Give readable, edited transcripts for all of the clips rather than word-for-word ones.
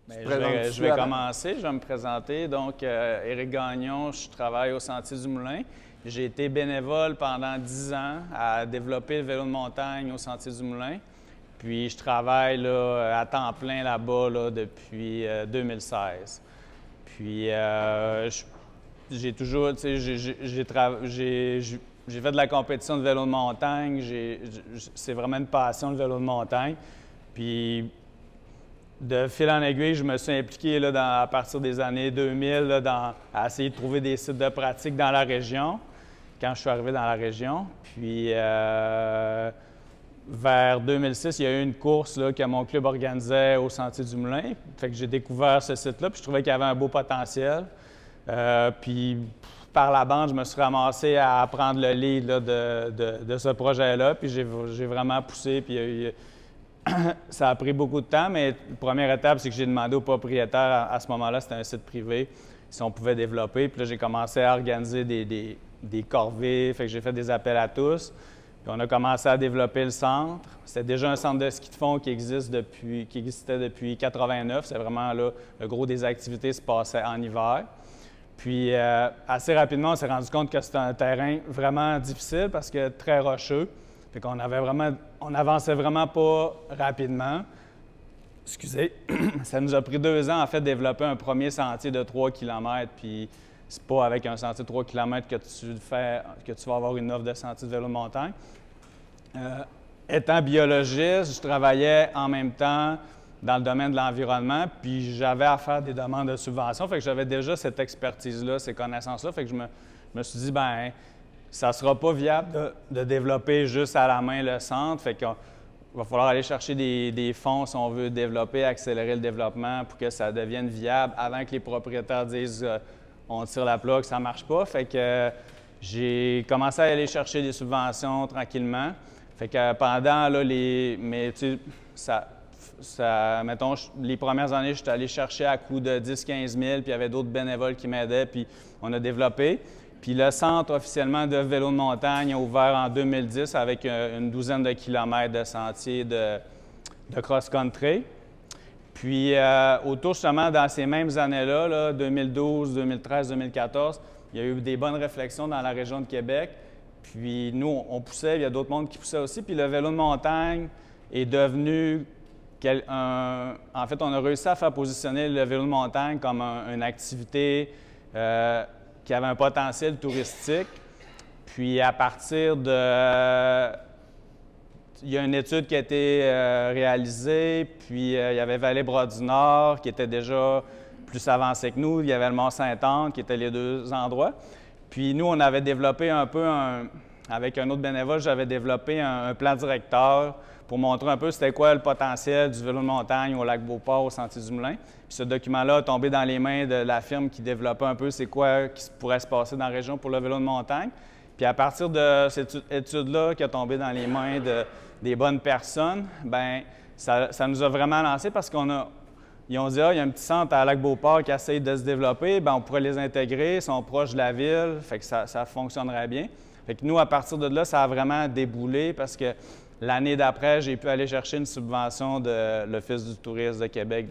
Je vais commencer, je vais me présenter. Donc, Éric Gagnon, je travaille au Sentier du Moulin. J'ai été bénévole pendant 10 ans à développer le vélo de montagne au Sentier du Moulin. Puis, je travaille là, à temps plein là-bas là, depuis 2016. Puis, j'ai toujours, tu sais, j'ai fait de la compétition de vélo de montagne. C'est vraiment une passion, le vélo de montagne. Puis, de fil en aiguille, je me suis impliqué là, à partir des années 2000 là, à essayer de trouver des sites de pratique dans la région, quand je suis arrivé dans la région. Puis, vers 2006, il y a eu une course là, que mon club organisait au Sentier du Moulin. Fait que j'ai découvert ce site-là, puis je trouvais qu'il y avait un beau potentiel. Puis, par la bande, je me suis ramassé à prendre le lead là, de ce projet-là. Puis, j'ai vraiment poussé, puis il y a eu ça a pris beaucoup de temps, mais la première étape, c'est que j'ai demandé au propriétaire, à ce moment-là, c'était un site privé, si on pouvait développer. Puis là, j'ai commencé à organiser des corvées, fait que j'ai fait des appels à tous. Puis on a commencé à développer le centre. C'était déjà un centre de ski de fond qui existait depuis 1989. C'est vraiment là, le gros des activités se passait en hiver. Puis assez rapidement, on s'est rendu compte que c'était un terrain vraiment difficile parce que très rocheux. Fait qu'on avançait vraiment pas rapidement. Excusez. Ça nous a pris 2 ans, en fait, de développer un premier sentier de 3 km. Puis c'est pas avec un sentier de 3 km que tu vas avoir une offre de sentier de vélo de montagne. Étant biologiste, je travaillais en même temps dans le domaine de l'environnement, puis j'avais à faire des demandes de subventions. Fait que j'avais déjà cette expertise-là, ces connaissances-là. Fait que je me suis dit, ben ça ne sera pas viable de développer juste à la main le centre. Fait qu'il va falloir aller chercher des fonds si on veut développer, accélérer le développement pour que ça devienne viable avant que les propriétaires disent on tire la plug, ça ne marche pas. Fait que j'ai commencé à aller chercher des subventions tranquillement. Fait que pendant là, mettons, les premières années, je suis allé chercher à coût de 10-15 000, puis il y avait d'autres bénévoles qui m'aidaient, puis on a développé. Puis le centre officiellement de vélo de montagne a ouvert en 2010 avec une douzaine de kilomètres de sentiers de cross-country. Puis autour justement dans ces mêmes années-là, là, 2012, 2013, 2014, il y a eu des bonnes réflexions dans la région de Québec. Puis nous, on poussait, il y a d'autres mondes qui poussaient aussi. Puis le vélo de montagne est devenu en fait, on a réussi à faire positionner le vélo de montagne comme une activité qui avait un potentiel touristique. Puis à partir de... Il y a une étude qui a été réalisée, puis il y avait Vallée-Bras-du-Nord qui était déjà plus avancé que nous. Il y avait le Mont-Saint-Anne qui étaient les 2 endroits. Puis nous, on avait développé un peu, avec un autre bénévole, j'avais développé un plan directeur pour montrer un peu c'était quoi le potentiel du vélo de montagne au Lac-Beauport, au Sentier du Moulin. Puis ce document-là a tombé dans les mains de la firme qui développait un peu c'est quoi qui pourrait se passer dans la région pour le vélo de montagne. Puis à partir de cette étude-là qui a tombé dans les mains des bonnes personnes, bien, ça nous a vraiment lancé parce ils ont dit, il y a un petit centre à Lac-Beauport qui essaye de se développer, bien, on pourrait les intégrer, ils sont proches de la ville, fait que ça fonctionnerait bien. Fait que nous, à partir de là, ça a vraiment déboulé parce que l'année d'après, j'ai pu aller chercher une subvention de l'Office du tourisme de Québec,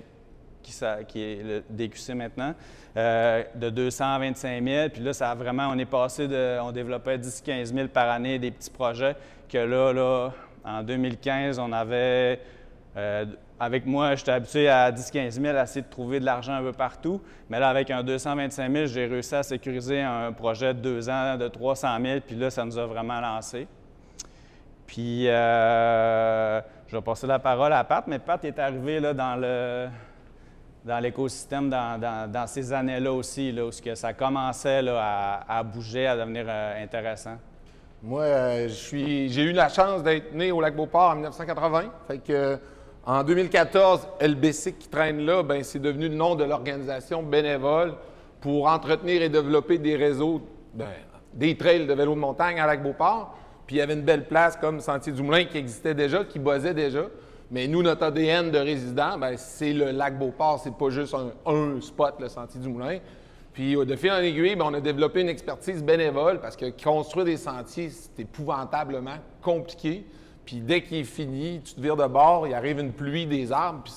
qui est le DQC maintenant, de 225 000. Puis là, ça a vraiment, on est passé on développait 10-15 000 par année des petits projets que là, en 2015, on avait, avec moi, j'étais habitué à 10-15 000, à essayer de trouver de l'argent un peu partout. Mais là, avec un 225 000, j'ai réussi à sécuriser un projet de 2 ans de 300 000. Puis là, ça nous a vraiment lancé. Puis, je vais passer la parole à Pat, mais Pat est arrivé là, dans l'écosystème dans ces années-là aussi, là, où ça commençait là, à bouger, à devenir intéressant. Moi, j'ai eu la chance d'être né au Lac-Beauport en 1980. Fait que, en 2014, LBC qui traîne là, ben, c'est devenu le nom de l'organisation bénévole pour entretenir et développer des réseaux, des trails de vélo de montagne à Lac-Beauport. Puis il y avait une belle place comme Sentier du Moulin qui existait déjà, qui buzzait déjà. Mais nous, notre ADN de résident, c'est le Lac-Beauport. C'est pas juste un spot, le Sentier du Moulin. Puis de fil en aiguille, on a développé une expertise bénévole parce que construire des sentiers, c'est épouvantablement compliqué. Puis dès qu'il est fini, tu te vires de bord, il arrive une pluie des arbres, puis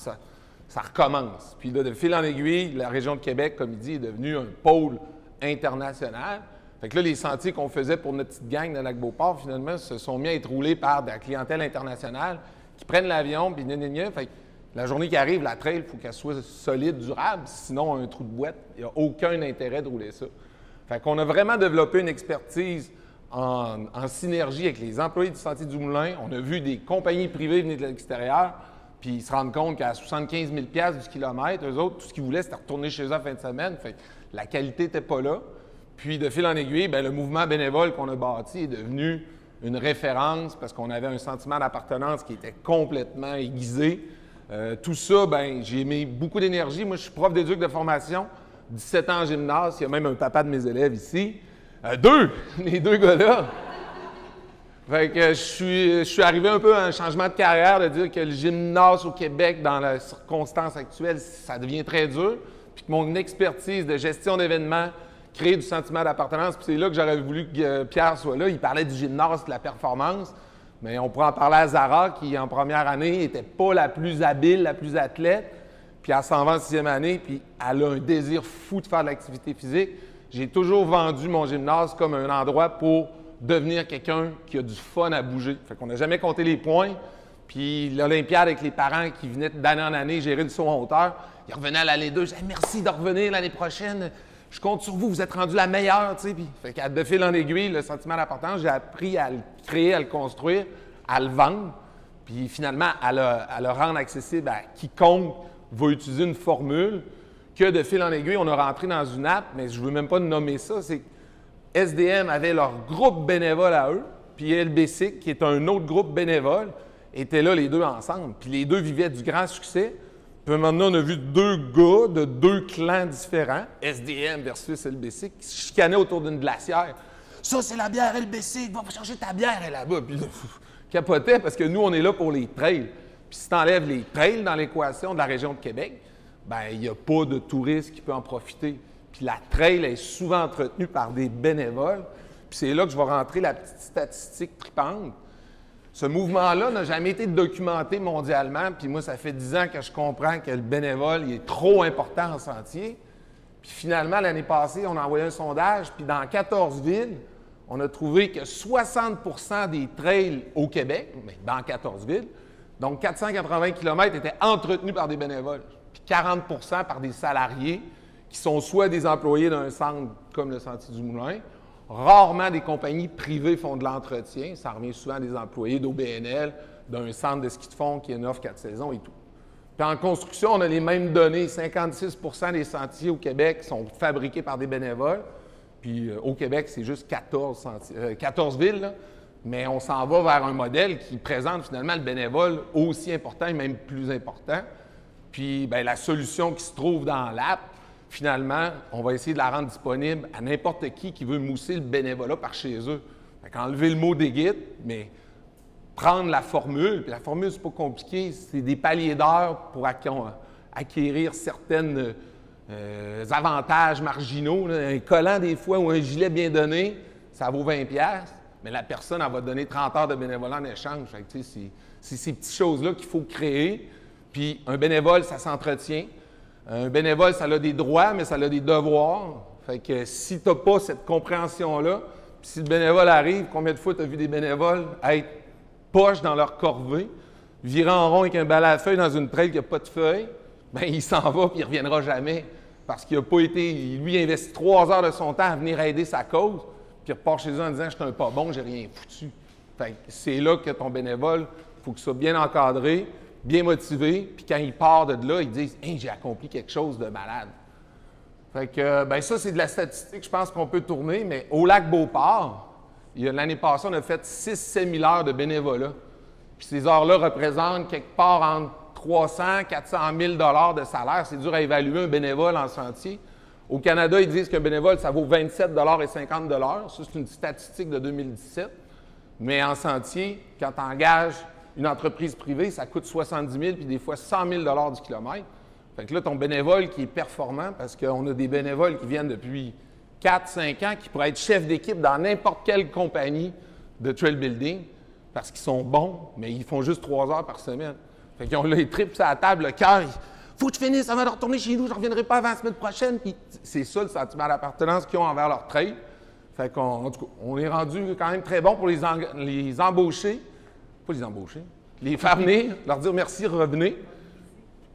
ça recommence. Puis là, de fil en aiguille, la région de Québec, comme il dit, est devenue un pôle international. Fait que là, les sentiers qu'on faisait pour notre petite gang de Lac-Beauport, finalement, se sont mis à être roulés par de la clientèle internationale qui prennent l'avion, puis Fait que la journée qui arrive, la trail, il faut qu'elle soit solide, durable, sinon un trou de boîte, il n'y a aucun intérêt de rouler ça. Fait qu'on a vraiment développé une expertise en synergie avec les employés du Sentier du Moulin. On a vu des compagnies privées venir de l'extérieur, puis ils se rendent compte qu'à 75 000 $ du kilomètre, eux autres, tout ce qu'ils voulaient, c'était retourner chez eux en fin de semaine. Fait que la qualité n'était pas là. Puis, de fil en aiguille, bien, le mouvement bénévole qu'on a bâti est devenu une référence parce qu'on avait un sentiment d'appartenance qui était complètement aiguisé. Tout ça, bien, j'ai mis beaucoup d'énergie. Moi, je suis prof d'éduc de formation, 17 ans en gymnase. Il y a même un papa de mes élèves ici. Les deux gars-là. Fait que je suis arrivé un peu à un changement de carrière, de dire que le gymnase au Québec, dans la circonstance actuelle, ça devient très dur. Puis que mon expertise de gestion d'événements, créer du sentiment d'appartenance, puis c'est là que j'aurais voulu que Pierre soit là. Il parlait du gymnase, de la performance, mais on pourrait en parler à Zara, qui en première année n'était pas la plus habile, la plus athlète, puis elle s'en va en 6e année, puis elle a un désir fou de faire de l'activité physique. J'ai toujours vendu mon gymnase comme un endroit pour devenir quelqu'un qui a du fun à bouger. Fait qu'on n'a jamais compté les points. Puis l'Olympiade avec les parents qui venaient d'année en année gérer le saut en hauteur, ils revenaient à l'année 2. Je disais « Merci de revenir l'année prochaine. Je compte sur vous. Vous êtes rendu la meilleure. » tu sais. Puis, fait qu'à de fil en aiguille, le sentiment d'appartenance, j'ai appris à le créer, à le construire, à le vendre. Puis finalement, à le rendre accessible à quiconque va utiliser une formule que de fil en aiguille, on a rentré dans une app, mais je ne veux même pas nommer ça. C'est SDM avait leur groupe bénévole à eux, puis LBC, qui est un autre groupe bénévole, étaient là les deux ensemble. Puis les deux vivaient du grand succès. Puis maintenant, on a vu deux gars de deux clans différents, SDM versus LBC, qui se chicanaient autour d'une glacière. Ça, c'est la bière LBC, va chercher ta bière, elle est là-bas. Puis là, capotait parce que nous, on est là pour les trails. Puis si tu enlèves les trails dans l'équation de la région de Québec, bien, il n'y a pas de touriste qui peut en profiter. Puis la trail est souvent entretenue par des bénévoles. Puis c'est là que je vais rentrer la petite statistique tripante. Ce mouvement-là n'a jamais été documenté mondialement. Puis moi, ça fait 10 ans que je comprends que le bénévole il est trop important en sentier. Puis finalement, l'année passée, on a envoyé un sondage. Puis dans 14 villes, on a trouvé que 60 % des trails au Québec, mais dans 14 villes, donc 480 km étaient entretenus par des bénévoles. Puis 40 % par des salariés qui sont soit des employés d'un centre comme le Sentier du Moulin. Rarement des compagnies privées font de l'entretien. Ça revient souvent à des employés d'OBNL, d'un centre de ski de fond qui a une offre 4 saisons et tout. Puis en construction, on a les mêmes données. 56 % des sentiers au Québec sont fabriqués par des bénévoles. Puis au Québec, c'est juste 14 villes. Là. Mais on s'en va vers un modèle qui présente finalement le bénévole aussi important et même plus important. Puis bien, la solution qui se trouve dans l'app, finalement, on va essayer de la rendre disponible à n'importe qui veut mousser le bénévolat par chez eux. Fait qu'enlever le mot d'éguide, mais prendre la formule. Puis la formule, c'est pas compliqué, c'est des paliers d'heures pour acquérir certains avantages marginaux. Là. Un collant, des fois, ou un gilet bien donné, ça vaut 20$, mais la personne, elle va donner 30 heures de bénévolat en échange. Fait que, c'est ces petites choses-là qu'il faut créer. Puis un bénévole, ça s'entretient. Un bénévole, ça a des droits, mais ça a des devoirs. Fait que si tu n'as pas cette compréhension-là, puis si le bénévole arrive, combien de fois tu as vu des bénévoles être poches dans leur corvée, virer en rond avec un balai à feuilles dans une trail qui n'a pas de feuilles, bien, il s'en va puis il ne reviendra jamais. Parce qu'il n'a pas été. Lui, il investit 3 heures de son temps à venir aider sa cause, puis il repart chez eux en disant « Je suis un pas bon, j'ai rien foutu ». Fait que c'est là que ton bénévole, il faut qu'il soit bien encadré, bien motivé, puis quand il part de là, il dit hey, « j'ai accompli quelque chose de malade ». Fait que, bien ça, c'est de la statistique, je pense qu'on peut tourner, mais au Lac-Beauport, l'année passée, on a fait 6-7 000 heures de bénévolat. Puis ces heures-là représentent quelque part entre 300 400 000 $ de salaire. C'est dur à évaluer un bénévole en sentier. Au Canada, ils disent qu'un bénévole, ça vaut 27,50 $. Ça, c'est une statistique de 2017. Mais en sentier, quand tu engages une entreprise privée, ça coûte 70 000 puis des fois 100 000 $ du kilomètre. Fait que là, ton bénévole qui est performant, parce qu'on a des bénévoles qui viennent depuis 4-5 ans, qui pourraient être chefs d'équipe dans n'importe quelle compagnie de trail building, parce qu'ils sont bons, mais ils font juste 3 heures par semaine. Fait qu'ils ont les tripes à la table, le cœur, faut que je finisse avant de retourner chez nous, je ne reviendrai pas avant la semaine prochaine. Puis c'est ça le sentiment d'appartenance qu'ils ont envers leur trail. Fait en tout cas, on est rendu quand même très bon pour les embaucher. Pas les embaucher. Les faire venir, leur dire merci, revenez.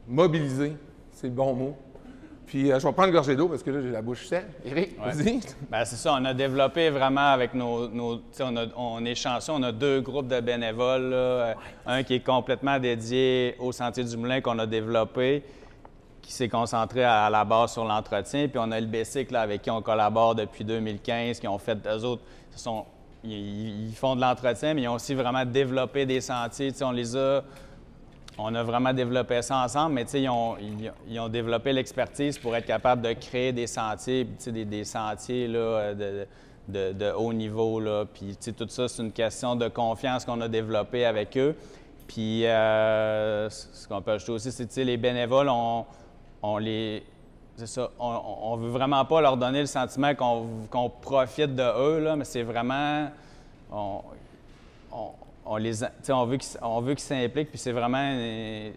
Mobiliser, c'est le bon mot. Puis je vais prendre une gorgée d'eau parce que là, j'ai la bouche sèche. Éric, vas-y. Bien, c'est ça, on a développé vraiment avec on est chanceux, on a 2 groupes de bénévoles. Là. Un qui est complètement dédié au Sentier du Moulin qu'on a développé, qui s'est concentré à la base sur l'entretien. Puis on a le Bicycle avec qui on collabore depuis 2015, qui ont fait, eux autres, ils font de l'entretien, mais ils ont aussi vraiment développé des sentiers. On a vraiment développé ça ensemble, mais ils ont développé l'expertise pour être capable de créer des sentiers, des sentiers là, de haut niveau. Là. Puis tout ça, c'est une question de confiance qu'on a développée avec eux. Puis ce qu'on peut ajouter aussi, c'est les bénévoles, c'est ça, on veut vraiment pas leur donner le sentiment qu'on profite de eux, là, mais c'est vraiment... On veut qu'ils s'impliquent, puis c'est vraiment...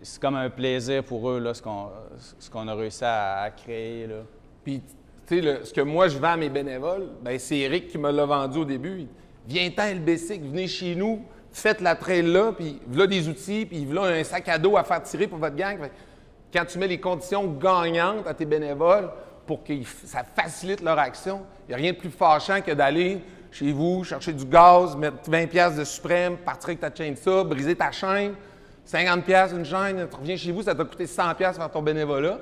C'est comme un plaisir pour eux, là, ce qu'on a réussi à créer, là. Puis, tu sais, ce que moi, je vends à mes bénévoles, bien, c'est Éric qui me l'a vendu au début. Viens-t'en, LBC, venez chez nous, faites la trail là, puis voilà des outils, puis voilà un sac à dos à faire tirer pour votre gang. Quand tu mets les conditions gagnantes à tes bénévoles pour que ça facilite leur action, il n'y a rien de plus fâchant que d'aller chez vous, chercher du gaz, mettre 20$ de suprême, partir avec ta chaîne ça, briser ta chaîne, 50$ une chaîne, tu reviens chez vous, ça t'a coûté 100$ faire ton bénévolat.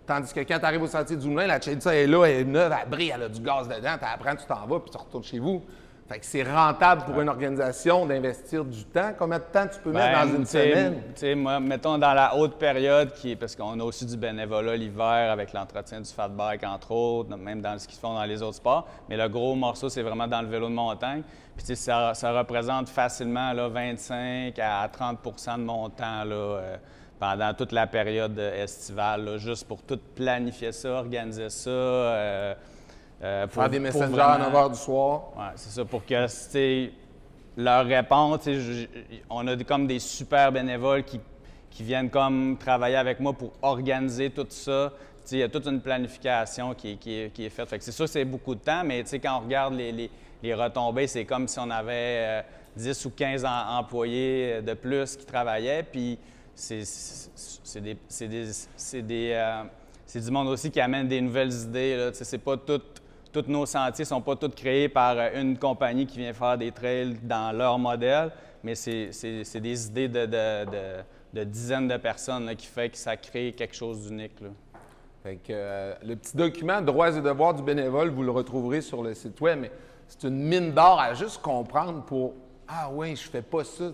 Tandis que quand tu arrives au Sentier du Moulin, la chaîne ça est là, elle est neuve, elle brille, elle a du gaz dedans, tu apprends, tu t'en vas, puis tu retournes chez vous. Fait que c'est rentable pour une organisation d'investir du temps. Combien de temps tu peux mettre dans une semaine? Tu sais, moi, mettons dans la haute période, parce qu'on a aussi du bénévolat l'hiver avec l'entretien du fat bike, entre autres, même dans ce qu'ils font dans les autres sports. Mais le gros morceau, c'est vraiment dans le vélo de montagne. Puis, tu sais, ça représente facilement là, 25 à 30 de mon temps là, pendant toute la période estivale, là, juste pour tout planifier ça, organiser ça. Faire des messengers à 9 h du soir. Oui, c'est ça, pour que leur répondre. On a comme des super bénévoles qui viennent comme travailler avec moi pour organiser tout ça. Il y a toute une planification qui est faite. Fait que c'est sûr que c'est beaucoup de temps, mais quand on regarde les retombées, c'est comme si on avait 10 ou 15 employés de plus qui travaillaient. Puis c'est du monde aussi qui amène des nouvelles idées. C'est pas tous nos sentiers ne sont pas tous créés par une compagnie qui vient faire des trails dans leur modèle, mais c'est des idées de dizaines de personnes là, qui fait que ça crée quelque chose d'unique. Fait que, le petit document « Droits et devoirs du bénévole », vous le retrouverez sur le site web, mais c'est une mine d'or à juste comprendre pour « Ah oui, je fais pas ça ».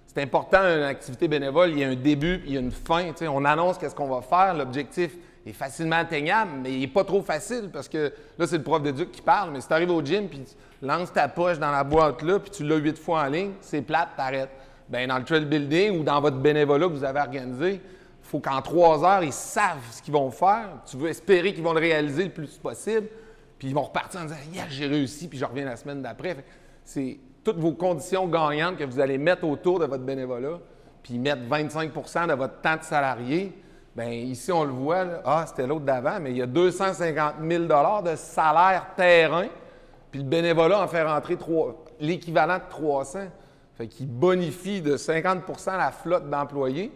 C'est important, une activité bénévole, il y a un début puis il y a une fin. On annonce qu'est-ce qu'on va faire, l'objectif est facilement atteignable, mais il n'est pas trop facile parce que là, c'est le prof d'éduc qui parle, mais si tu arrives au gym puis tu lances ta poche dans la boîte là puis tu l'as 8 fois en ligne, c'est plate, t'arrêtes. Bien, dans le trail building ou dans votre bénévolat que vous avez organisé, il faut qu'en 3 heures, ils savent ce qu'ils vont faire. Tu veux espérer qu'ils vont le réaliser le plus possible, puis ils vont repartir en disant « Yeah, j'ai réussi, puis je reviens la semaine d'après. » C'est toutes vos conditions gagnantes que vous allez mettre autour de votre bénévolat, puis mettre 25 de votre temps de salarié. Bien, ici, on le voit, là, c'était l'autre d'avant, mais il y a 250 000 de salaire terrain, puis le bénévolat en fait rentrer l'équivalent de 300. Fait qu'il bonifie de 50 la flotte d'employés.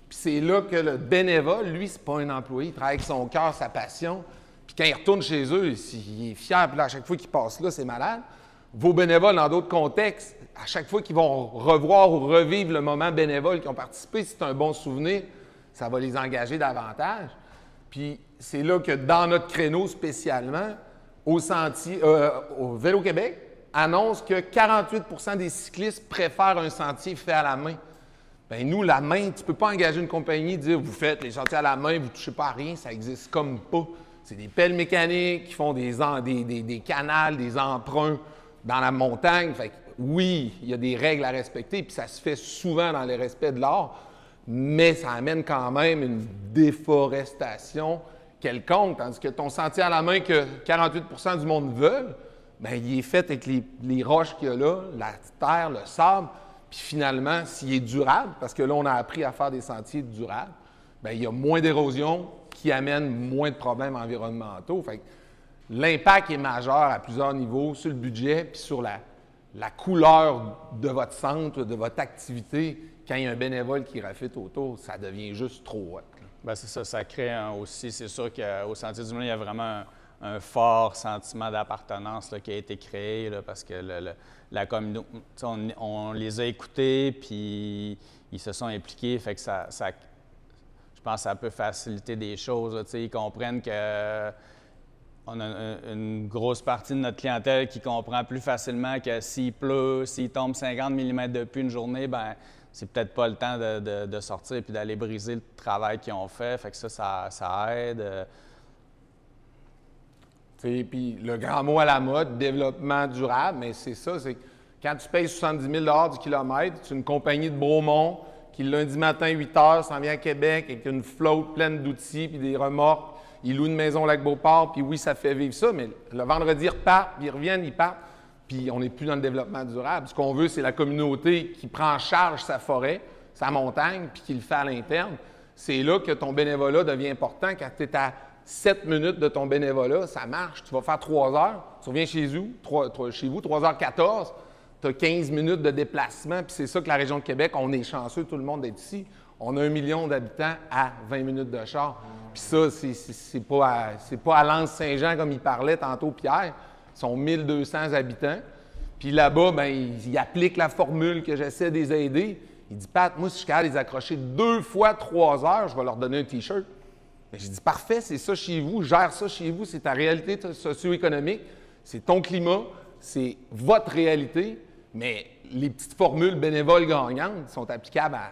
Puis c'est là que le bénévole, lui, c'est pas un employé, il travaille avec son cœur, sa passion. Puis quand il retourne chez eux, il est fier, puis là, à chaque fois qu'il passe là, c'est malade. Vos bénévoles, dans d'autres contextes, à chaque fois qu'ils vont revoir ou revivre le moment bénévole qu'ils ont participé, si c'est un bon souvenir, ça va les engager davantage. Puis c'est là que dans notre créneau spécialement, au Vélo-Québec, annonce que 48 des cyclistes préfèrent un sentier fait à la main. Bien, nous, la main, tu ne peux pas engager une compagnie et dire « Vous faites les sentiers à la main, vous ne touchez pas à rien, ça n'existe comme pas. » C'est des pelles mécaniques qui font des canals, des emprunts dans la montagne. Fait que, oui, il y a des règles à respecter, puis ça se fait souvent dans le respect de l'art, mais ça amène quand même une déforestation quelconque, tandis que ton sentier à la main que 48 du monde veulent, bien, il est fait avec les roches qu'il y a là, la terre, le sable, puis finalement, s'il est durable, parce que là, on a appris à faire des sentiers durables, bien, il y a moins d'érosion qui amène moins de problèmes environnementaux. Fait que l'impact est majeur à plusieurs niveaux sur le budget puis sur la couleur de votre centre, de votre activité. Quand il y a un bénévole qui rafite autour, ça devient juste trop hot. Bien, c'est ça, ça crée aussi, c'est sûr qu'au Sentier du Moulin, il y a vraiment un fort sentiment d'appartenance qui a été créé là, parce que la communauté, on les a écoutés, puis ils se sont impliqués, fait que je pense que ça peut faciliter des choses. Là, ils comprennent que on a une grosse partie de notre clientèle qui comprend plus facilement que s'il pleut, s'il tombe 50 mm de pluie une journée, ben c'est peut-être pas le temps de sortir et d'aller briser le travail qu'ils ont fait. Fait que ça aide. Puis le grand mot à la mode, développement durable, mais c'est ça, c'est quand tu payes 70 000 du kilomètre, tu as une compagnie de Bromont qui, le lundi matin, 8 h, s'en vient à Québec avec une flotte pleine d'outils puis des remorques. Ils louent une maison au Lac-Beauport, puis oui, ça fait vivre ça, mais le vendredi, ils repartent, puis ils reviennent, ils partent, puis on n'est plus dans le développement durable. Ce qu'on veut, c'est la communauté qui prend en charge sa forêt, sa montagne, puis qui le fait à l'interne. C'est là que ton bénévolat devient important. Quand tu es à 7 minutes de ton bénévolat, ça marche. Tu vas faire 3 heures, tu reviens chez vous, 3h14, tu as 15 minutes de déplacement, puis c'est ça que la région de Québec, on est chanceux, tout le monde d'être ici. On a 1 million d'habitants à 20 minutes de char. Puis ça, c'est pas à Lens-Saint-Jean comme il parlait tantôt, Pierre. Ils sont 1200 habitants. Puis là-bas, bien, ils appliquent la formule que j'essaie de les aider. Il dit, Pat, moi, si je suis capable de les accrocher 2 fois 3 heures, je vais leur donner un T-shirt. Mais j'ai dit, parfait, c'est ça chez vous, gère ça chez vous, c'est ta réalité socio-économique, c'est ton climat, c'est votre réalité, mais les petites formules bénévoles gagnantes sont applicables à...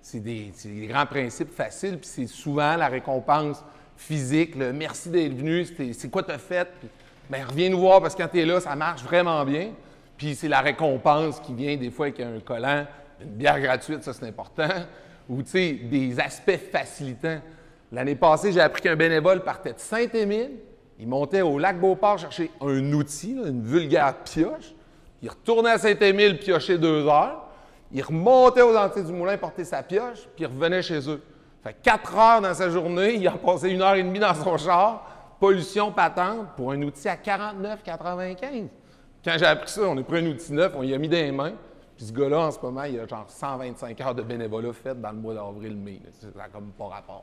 C'est des grands principes faciles, puis c'est souvent la récompense physique, le merci d'être venu, c'est quoi tu as fait, puis bien, reviens nous voir parce que quand tu es là, ça marche vraiment bien. Puis c'est la récompense qui vient des fois avec un collant, une bière gratuite, ça c'est important, ou tu sais, des aspects facilitants. L'année passée, j'ai appris qu'un bénévole partait de Saint-Émile, il montait au Lac-Beauport chercher un outil, là, une vulgaire pioche, il retournait à Saint-Émile piocher 2 heures, il remontait aux Antilles du Moulin porter sa pioche, puis il revenait chez eux. Fait 4 heures dans sa journée, il a passé 1h30 dans son char, pollution patente, pour un outil à 49,95. Quand j'ai appris ça, on a pris un outil neuf, on y a mis dans les mains, puis ce gars-là, en ce moment, il a genre 125 heures de bénévolat fait dans le mois d'avril-mai. Ça n'a comme pas rapport.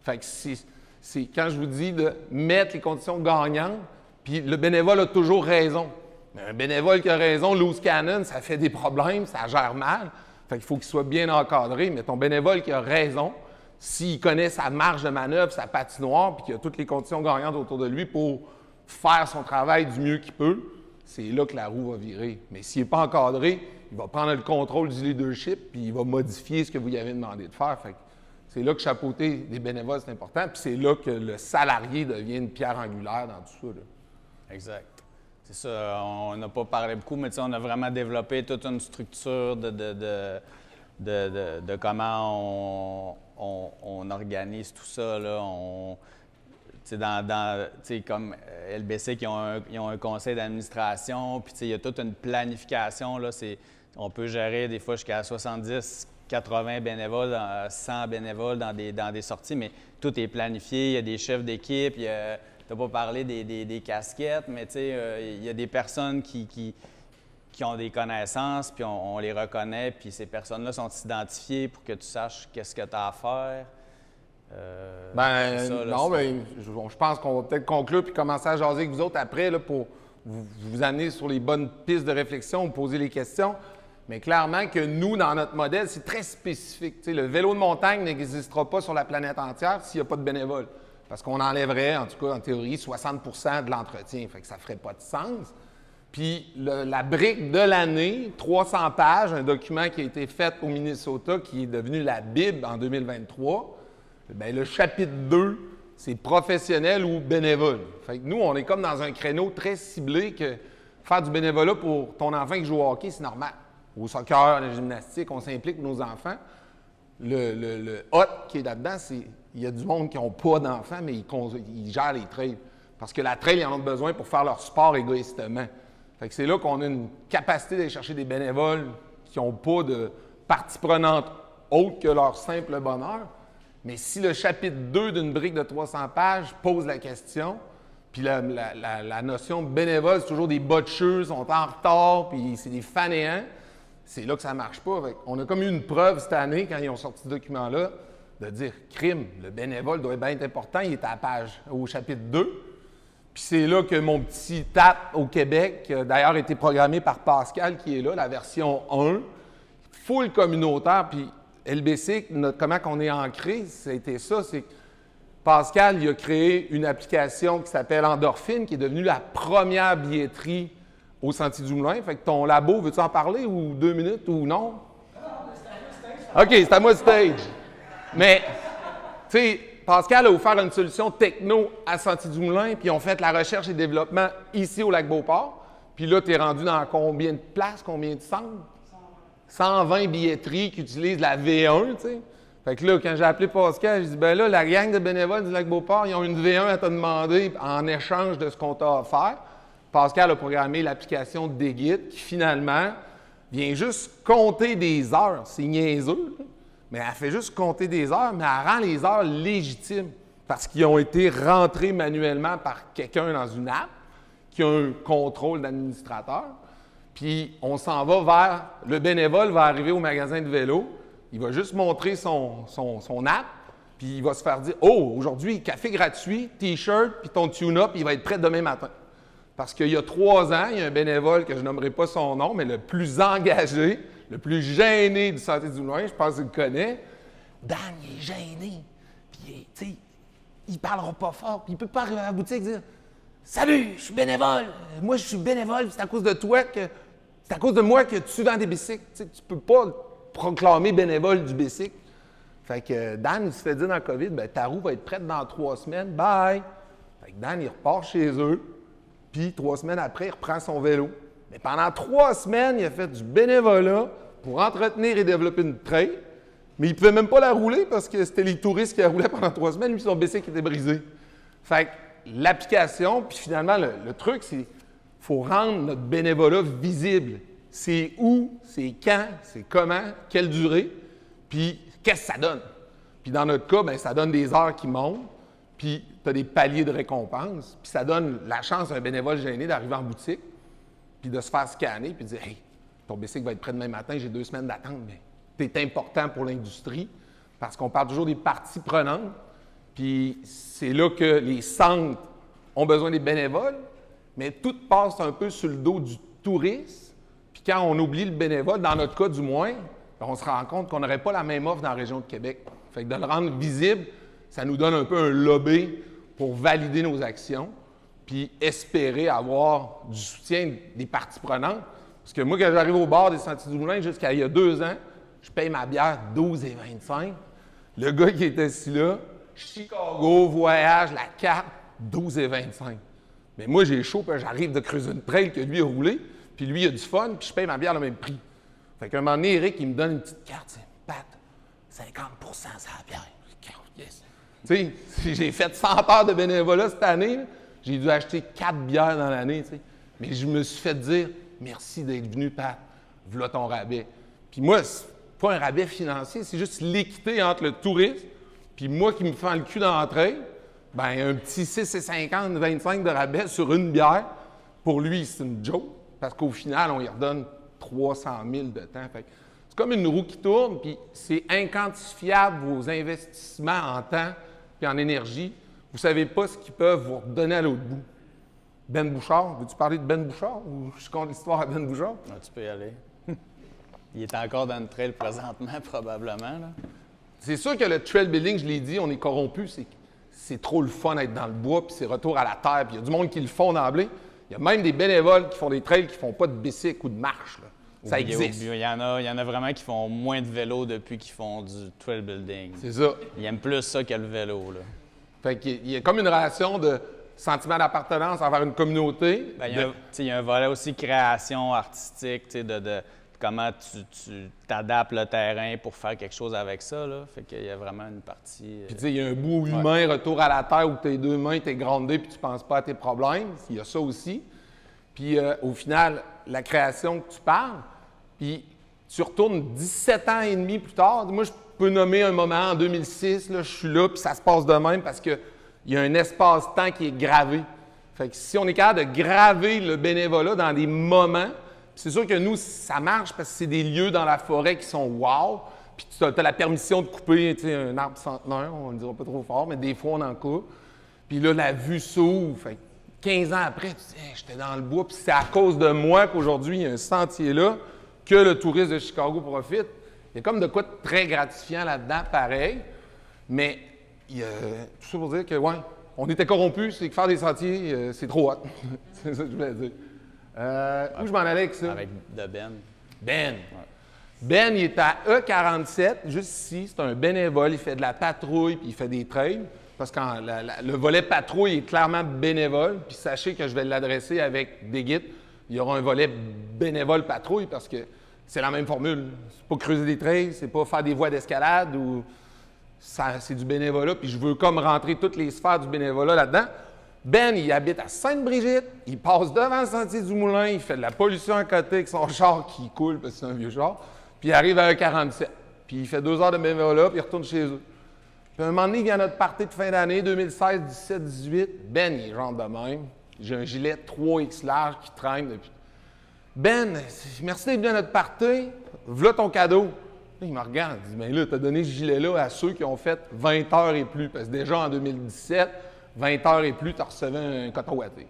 Fait que c'est quand je vous dis de mettre les conditions gagnantes, puis le bénévole a toujours raison. Mais un bénévole qui a raison, loose cannon, ça fait des problèmes, ça gère mal. Fait qu'il faut qu'il soit bien encadré. Mais ton bénévole qui a raison, s'il connaît sa marge de manœuvre, sa patinoire, puis qu'il a toutes les conditions gagnantes autour de lui pour faire son travail du mieux qu'il peut, c'est là que la roue va virer. Mais s'il n'est pas encadré, il va prendre le contrôle du leadership, puis il va modifier ce que vous lui avez demandé de faire. Fait que c'est là que chapeauter des bénévoles, c'est important. Puis c'est là que le salarié devient une pierre angulaire dans tout ça. Là. Exact. C'est ça, on n'a pas parlé beaucoup, mais on a vraiment développé toute une structure de comment on organise tout ça. Là. Comme LBC, ils ont un conseil d'administration, puis il y a toute une planification. Là, on peut gérer des fois jusqu'à 70, 80 bénévoles, 100 bénévoles dans des sorties, mais tout est planifié. Il y a des chefs d'équipe, tu n'as pas parlé des casquettes, mais il y a des personnes qui ont des connaissances, puis on les reconnaît, puis ces personnes-là sont identifiées pour que tu saches qu'est-ce que tu as à faire. Je pense qu'on va peut-être conclure puis commencer à jaser avec vous autres après là, pour vous amener sur les bonnes pistes de réflexion, vous poser les questions. Mais clairement que nous, dans notre modèle, c'est très spécifique. T'sais, le vélo de montagne n'existera pas sur la planète entière s'il n'y a pas de bénévoles. Parce qu'on enlèverait, en tout cas en théorie, 60 de l'entretien. Fait que ça ne ferait pas de sens. Puis la brique de l'année, 300 pages, un document qui a été fait au Minnesota, qui est devenu la Bible en 2023. Bien, le chapitre 2, c'est professionnel ou bénévole. Fait que nous, on est comme dans un créneau très ciblé que faire du bénévolat pour ton enfant qui joue au hockey, c'est normal. Au soccer, à la gymnastique, on s'implique pour nos enfants. Le hot qui est là-dedans, c'est il y a du monde qui n'ont pas d'enfants, mais ils gèrent les trails. Parce que la trail, ils en ont besoin pour faire leur sport égoïstement. Fait que c'est là qu'on a une capacité d'aller chercher des bénévoles qui n'ont pas de partie prenante autre que leur simple bonheur. Mais si le chapitre 2 d'une brique de 300 pages pose la question, puis la notion bénévole, c'est toujours des botcheux, sont en retard, puis c'est des fainéants, c'est là que ça ne marche pas. On a comme eu une preuve cette année, quand ils ont sorti ce document-là, de dire « crime, le bénévole doit bien être important », il est à la page, au chapitre 2. Puis c'est là que mon petit TAP au Québec, qui a d'ailleurs été programmé par Pascal, qui est là, la version 1, full communautaire, puis LBC, comment on est ancré, c'était ça, c'est que Pascal, il a créé une application qui s'appelle Endorphine, qui est devenue la première billetterie au Sentier du Moulin. Fait que ton labo, veux-tu en parler ou 2 minutes ou non? OK, c'est à moi le stage. Mais, tu sais, Pascal a offert une solution techno à Sentier du Moulin, puis ils ont fait la recherche et développement ici au Lac-Beauport. Puis là, tu es rendu dans combien de places, combien de centres? 120 billetteries qui utilisent la V1, tu sais. Fait que là, quand j'ai appelé Pascal, j'ai dit, ben là, la gang de bénévoles du Lac-Beauport, ils ont une V1 à te demander en échange de ce qu'on t'a offert. Pascal a programmé l'application Digit qui, finalement, vient juste compter des heures. C'est niaiseux, là. Mais elle fait juste compter des heures, mais elle rend les heures légitimes parce qu'ils ont été rentrés manuellement par quelqu'un dans une app qui a un contrôle d'administrateur. Puis on s'en va vers... Le bénévole va arriver au magasin de vélo, il va juste montrer son app, puis il va se faire dire « Oh, aujourd'hui, café gratuit, T-shirt, puis ton tune-up, il va être prêt demain matin. » Parce qu'il y a 3 ans, il y a un bénévole, que je nommerai pas son nom, mais le plus engagé, le plus gêné du Sentier du Moulin, je pense qu'il le connaît. Dan, il est gêné. Puis, tu sais, il parlera pas fort. Puis, il peut pas arriver à la boutique et dire « Salut, je suis bénévole. Moi, je suis bénévole, c'est à cause de toi que... C'est à cause de moi que tu vends des bicycles. Tu sais, tu peux pas proclamer bénévole du bicycle. » Fait que Dan, il se fait dire dans le COVID, « Bien, ta roue va être prête dans 3 semaines. Bye! » Fait que Dan, il repart chez eux. Puis, 3 semaines après, il reprend son vélo. Mais pendant 3 semaines, il a fait du bénévolat pour entretenir et développer une trail. Mais il ne pouvait même pas la rouler parce que c'était les touristes qui la roulaient pendant 3 semaines. Lui, son bicycle était brisé. Fait que l'application, puis finalement, le truc, c'est qu'il faut rendre notre bénévolat visible. C'est où, c'est quand, c'est comment, quelle durée, puis qu'est-ce que ça donne. Puis dans notre cas, bien, ça donne des heures qui montent, puis tu as des paliers de récompense, puis ça donne la chance à un bénévole gêné d'arriver en boutique, puis de se faire scanner, puis de dire « Hey, ton bicycle va être prêt demain matin, j'ai 2 semaines d'attente, mais tu es important pour l'industrie. » Parce qu'on parle toujours des parties prenantes, puis c'est là que les centres ont besoin des bénévoles, mais tout passe un peu sur le dos du touriste. Puis quand on oublie le bénévole, dans notre cas du moins, on se rend compte qu'on n'aurait pas la même offre dans la région de Québec. Fait que de le rendre visible, ça nous donne un peu un lobby pour valider nos actions, puis espérer avoir du soutien des parties prenantes. Parce que moi, quand j'arrive au bar des Sentiers du Moulin, jusqu'à il y a 2 ans, je paye ma bière 12,25 $. Le gars qui est assis là, Chicago, voyage, la carte, 12,25 $. Mais moi, j'ai chaud, puis j'arrive de creuser une trail que lui a roulé, puis lui, il a du fun, puis je paye ma bière le même prix. Fait qu'à un moment donné, Eric, il me donne une petite carte, c'est « Pat, 50 % c'est la bière. » Yes. Tu sais, j'ai fait 100 heures de bénévolat cette année, j'ai dû acheter 4 bières dans l'année, tu sais. Mais je me suis fait dire « Merci d'être venu, Pat, voilà ton rabais. » Puis moi, c'est pas un rabais financier, c'est juste l'équité entre le touriste puis moi qui me fais le cul d'entrée, bien, un petit 6,50, 25 de rabais sur une bière, pour lui, c'est une joke, parce qu'au final, on y redonne 300 000 de temps. Fait que c'est comme une roue qui tourne, puis c'est inquantifiable vos investissements en temps puis en énergie. Vous ne savez pas ce qu'ils peuvent vous redonner à l'autre bout. Ben Bouchard, veux-tu parler de Ben Bouchard ou je compte l'histoire à Ben Bouchard? Ah, tu peux y aller. Il est encore dans le trail présentement, probablement. Là. C'est sûr que le trail building, je l'ai dit, on est corrompu. C'est trop le fun d'être dans le bois, puis c'est retour à la terre. Puis il y a du monde qui le font d'emblée. Il y a même des bénévoles qui font des trails qui ne font pas de bicycle ou de marche. Là. Ça existe. Il y en a vraiment qui font moins de vélo depuis qu'ils font du trail building. C'est ça. Ils aiment plus ça que le vélo. Là. Fait qu'il y a comme une relation de sentiment d'appartenance envers une communauté. Bien, il y a un volet aussi création artistique, de comment tu t'adaptes le terrain pour faire quelque chose avec ça. Là. Fait qu'il y a vraiment une partie... Puis tu sais, il y a un bout humain, retour à la terre, où tes 2 mains, t'es groundé puis tu penses pas à tes problèmes. Il y a ça aussi. Puis au final, la création que tu parles, puis tu retournes 17 ans et demi plus tard. Moi, je peux nommer un moment en 2006, là, je suis là, puis ça se passe de même parce qu'il y a un espace-temps qui est gravé. Fait que si on est capable de graver le bénévolat dans des moments, c'est sûr que nous, ça marche parce que c'est des lieux dans la forêt qui sont wow, puis tu as la permission de couper un arbre centenaire, on ne le dira pas trop fort, mais des fois, on en coupe. Puis là, la vue s'ouvre. Fait que 15 ans après, tu dis hey, « j'étais dans le bois », puis c'est à cause de moi qu'aujourd'hui, il y a un sentier là, que le touriste de Chicago profite. Il y a comme de quoi de très gratifiant là-dedans, pareil, mais tout ça pour dire que, ouais, on était corrompus, c'est que faire des sentiers, c'est trop hot. C'est ça que je voulais dire. Où je m'en allais avec ça? Avec de Ben. Ben. Ouais. Ben, il est à E47, juste ici. C'est un bénévole. Il fait de la patrouille puis il fait des trails. Parce que le volet patrouille est clairement bénévole. Puis sachez que je vais l'adresser avec des guides. Il y aura un volet bénévole patrouille parce que c'est la même formule. C'est pas creuser des trails, c'est pas faire des voies d'escalade ou. C'est du bénévolat, puis je veux comme rentrer toutes les sphères du bénévolat là-dedans. Ben, il habite à Sainte-Brigitte, il passe devant le sentier du Moulin, il fait de la pollution à côté avec son char qui coule, parce que c'est un vieux char, puis il arrive à 47. Puis il fait 2 heures de bénévolat, puis il retourne chez eux. Puis à un moment donné, il vient à notre party de fin d'année, 2016, 17, 18. Ben, il rentre de même. J'ai un gilet 3X large qui traîne depuis. Ben, merci d'être venu à notre party, voilà ton cadeau. Il me regarde, il dit, bien là, tu as donné ce gilet-là à ceux qui ont fait 20 heures et plus. Parce que déjà en 2017, 20 heures et plus, tu recevais un coton ouaté.